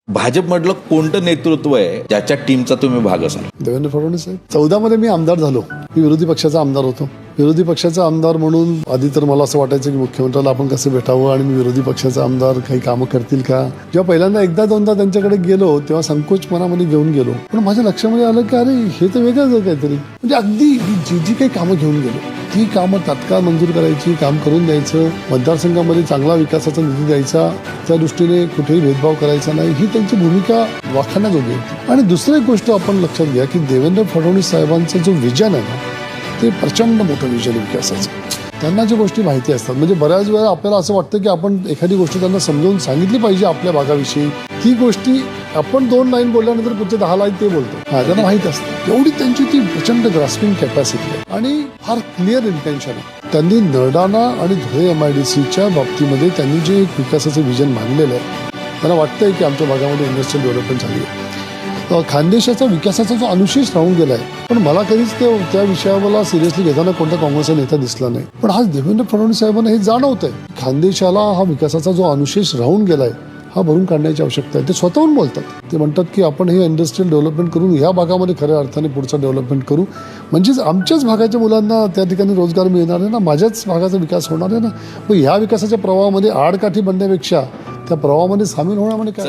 भाजपमधलं कोणतं नेतृत्व आहे ज्याच्या टीमचा तुम्ही भाग असाल? देवेंद्र फडणवीस साहेब. 14 मध्ये मी आमदार झालो. मी विरोधी पक्षाचा आमदार होतो. विरोधी पक्षाचा आमदार म्हणून आधी तर मला असं वाटायचं की मुख्यमंत्र्याला आपण कसं भेटावं आणि मी विरोधी पक्षाचा आमदार काही कामं करतील का. जेव्हा पहिल्यांदा एकदा दोनदा त्यांच्याकडे गेलो तेव्हा संकोच मनामध्ये घेऊन गेलो, पण माझ्या लक्षामध्ये आलं की अरे हे तर वेगळंच आहे काहीतरी. म्हणजे अगदी जी काही कामं घेऊन गेलो ती कामं तात्काळ मंजूर करायची, काम करून द्यायचं, मतदारसंघामध्ये चांगला विकासाचा निधी द्यायचा, त्या दृष्टीने कुठेही भेदभाव करायचा नाही, ही त्यांची भूमिका वाखाणण्याजोगी होती. आणि दुसरी एक गोष्ट आपण लक्षात घ्या की देवेंद्र फडणवीस साहेबांचं जो विजन आहे ना ते प्रचंड मोठं विजन विकासाचं. त्यांना ज्या गोष्टी माहिती असतात, म्हणजे बऱ्याच वेळा आपल्याला असं वाटतं की आपण एखादी गोष्ट त्यांना समजावून सांगितली पाहिजे आपल्या भागाविषयी, ती गोष्टी आपण 2 लाईन बोलल्यानंतर पुढचे 10 लाईन ते बोलतो. त्यांना माहित असतं. एवढी त्यांची ती प्रचंड ग्रास्पिंग कॅपॅसिटी आहे आणि फार क्लिअर इंटेन्शन आहे. त्यांनी नरडाणा आणि धुळे MIDCच्या बाबतीमध्ये त्यांनी जे एक विकासाचं विजन मांडलेलं आहे, त्यांना वाटतंय की आमच्या भागामध्ये इंडस्ट्रियल डेव्हलपमेंट झाली आहे. खानदेशाचा विकासाचा जो अनुशेष राहून गेलाय, पण मला कधीच त्या विषयाला सिरियसली घेताना कोणता काँग्रेसचा नेता दिसला नाही. पण आज देवेंद्र फडणवीस साहेबांना हे जाणवत आहे, खानदेशाला हा विकासाचा जो अनुशेष राहून गेलाय हा भरून काढण्याची आवश्यकता आहे. ते स्वतःहून बोलतात. ते म्हणतात की आपण हे इंडस्ट्रियल डेव्हलपमेंट करून ह्या भागामध्ये खऱ्या अर्थाने पुढचं डेव्हलपमेंट करू, म्हणजेच आमच्याच भागाच्या मुलांना त्या ठिकाणी रोजगार मिळणार आहे ना, माझ्याच भागाचा विकास होणार आहे ना. मग ह्या विकासाच्या प्रवाहामध्ये आडकाठी बनण्यापेक्षा त्या प्रवाहामध्ये सामील होण्यामध्ये काय